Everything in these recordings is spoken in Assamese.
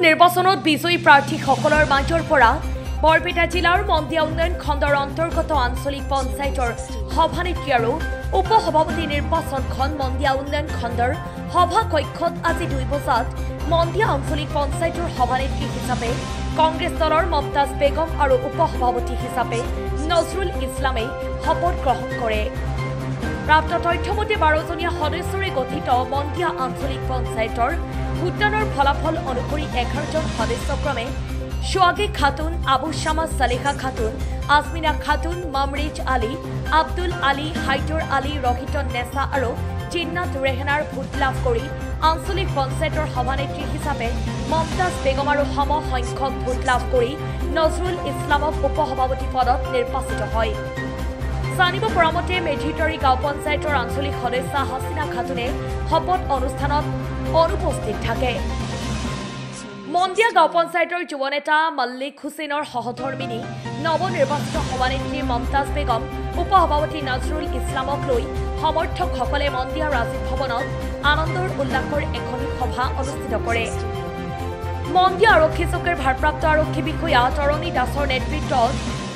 নিৰ্বাচনত বিজয়ী প্ৰাৰ্থীসকলৰ মাজৰ পৰা বৰপেটা জিলাৰ মন্দিয়া উন্নয়ন খণ্ডৰ অন্তৰ্গত আঞ্চলিক পঞ্চায়তৰ সভানেত্ৰী আৰু উপসভাপতি নিৰ্বাচনখন মন্দিয়া উন্নয়ন খণ্ডৰ সভা কক্ষত আজি 2 বজাত মন্দিয়া আঞ্চলিক পঞ্চায়তৰ সভানেত্ৰী হিচাপে কংগ্ৰেছ দলৰ মমতাজ বেগম আৰু উপসভাপতি হিচাপে নজৰুল ইছলামে শপত গ্ৰহণ কৰে। প্ৰাপ্ত তথ্যমতে 12জনীয়া সদস্যৰে গঠিত মন্দিয়া আঞ্চলিক পঞ্চায়তৰ ভোটদানৰ ফলাফল অনুসৰি 11জন সদস্যক্ৰমে সোৱাগে খাতুন, আবু শামা সালেহা খাতুন, আজমিনা খাতুন, মামৰিজ আলী, আব্দুল আলী, হাইদৰ আলী, ৰহিতন নেছা আৰু জিন্নাত ৰেহনাৰ ভোট লাভ কৰি আঞ্চলিক পঞ্চায়তৰ সভানেত্ৰী হিচাপে মমতাজ বেগম আৰু সমসংখ্যক ভোট লাভ কৰি নজৰুল ইছলামক উপসভাপতি পদত নিৰ্বাচিত হয়। জানিব পৰা মতে মেধিতৰী গাঁও পঞ্চায়তৰ আঞ্চলিক সদস্য হাছিনা খাতুনে শপত অনুষ্ঠানত অনুপস্থিত থাকে। মন্দিয়া গাঁও পঞ্চায়তৰ যুৱ নেতা মল্লিক হুছেইনৰ সহধৰ্মিনী নৱনিৰ্বাচিত সভানেত্ৰী মমতাজ বেগম, উপসভাপতি নজৰুল ইছলামক লৈ সমৰ্থকসকলে মন্দিয়া ৰাজীৱ ভৱনত আনন্দৰ উল্লাসৰ এখন সভা অনুষ্ঠিত কৰে। মন্দিয়া আৰক্ষী চকীৰ ভাৰপ্ৰাপ্ত আৰক্ষী বিষয়া তৰণী দাসৰ নেতৃত্বত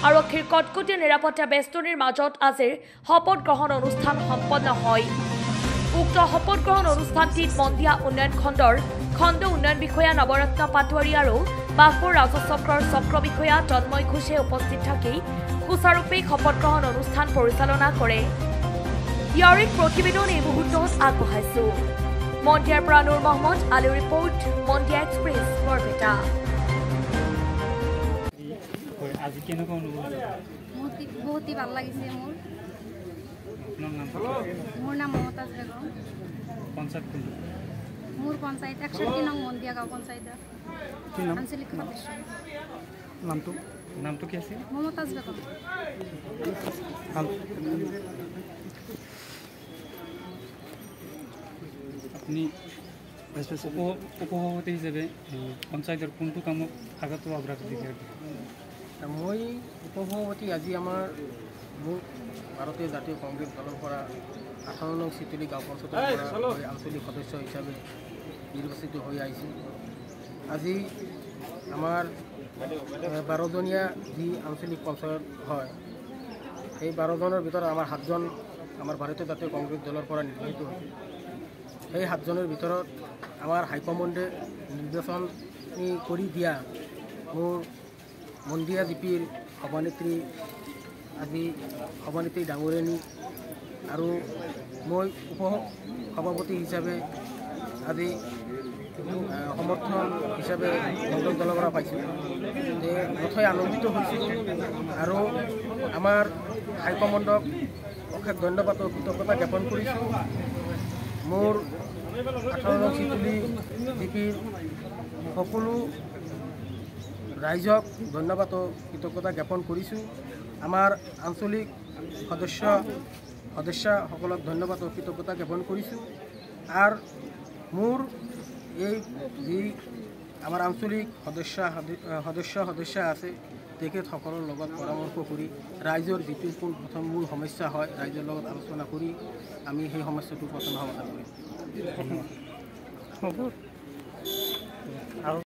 আৰক্ষীৰ কটকটীয়া নিৰাপত্তা বেষ্টনীৰ মাজত আজিৰ শপত গ্ৰহণ অনুষ্ঠান সম্পন্ন হয়। উক্ত শপত গ্ৰহণ অনুষ্ঠানটিত মন্দিয়া উন্নয়ন খণ্ডৰ খণ্ড উন্নয়ন বিষয়া নৱৰত্ন পাটোৱাৰী আৰু বাঘপুৰ ৰাজচক্ৰৰ চক্ৰ বিষয়া তন্ময় ঘোষে উপস্থিত থাকি সুচাৰুৰূপে শপত গ্ৰহণ অনুষ্ঠান পৰিচালনা কৰে। ইয়াৰ এক প্ৰতিবেদন এই মুহূৰ্তত আগবঢ়াইছো। মন্দিয়াৰ পৰা নুৰ মহম্মদ আলী ৰিপৰ্ট, মন্দিয়া এক্সপ্ৰেছ, বৰপেটা। আজি কেনেকুৱা অনুভৱ? বহুত ভাল লাগিছে মোৰ। মোৰ নাম মমতাজ বেগম। পঞ্চায়ত মোৰ পঞ্চায়ত 61 নং মন্দিয়া গাঁও পঞ্চায়ত আঞ্চলিক সদস্য। নামটো কি আছিল? মমতাজ বেগম। আপুনি উপসভাপতি হিচাপে পঞ্চায়তৰ কোনটো কামক আগতো অগ্ৰাধিকাৰ দিয়ে? মই উপসভাপতি আজি মোৰ ভাৰতীয় জাতীয় কংগ্ৰেছ দলৰ পৰা 18 নং চিতুলি গাঁও পঞ্চায়তৰ পৰা আঞ্চলিক সদস্য হিচাপে নিৰ্বাচিত হৈ আহিছোঁ। আজি আমাৰ 12জনীয়া যি আঞ্চলিক পঞ্চায়ত হয়, সেই 12জনৰ ভিতৰত আমাৰ 7জন আমাৰ ভাৰতীয় জাতীয় কংগ্ৰেছ দলৰ পৰা নিৰ্বাচিত হৈছে। সেই 7জনৰ ভিতৰত আমাৰ হাইকমাণ্ডে নিৰ্বাচন কৰি দিয়া মোৰ মন্দিয়া জিপিৰ সভানেত্ৰী আজি সভানেত্ৰী ডাঙৰীয়ানী আৰু মই উপসভাপতি হিচাপে আজি সমৰ্থন হিচাপে কংগ্ৰেছ দলৰ পৰা পাইছোঁ। যে নথৈ আনন্দিত হৈছোঁ আৰু আমাৰ হাইকমাণ্ডক অশেষ ধন্যবাদ আৰু কৃতজ্ঞতা জ্ঞাপন কৰিছোঁ। মোৰ 18 নং চিতুলি জিপিৰ সকলো ৰাইজক ধন্যবাদ আৰু কৃতজ্ঞতা জ্ঞাপন কৰিছোঁ। আমাৰ আঞ্চলিক সদস্যসকলক ধন্যবাদ আৰু কৃতজ্ঞতা জ্ঞাপন কৰিছোঁ। আৰু মোৰ এই যি আমাৰ আঞ্চলিক সদস্য আছে, তেখেতসকলৰ লগত পৰামৰ্শ কৰি ৰাইজৰ যিটো প্ৰথম মূল সমস্যা হয়, ৰাইজৰ লগত আলোচনা কৰি আমি সেই সমস্যাটো প্ৰথম সমাধান কৰিম।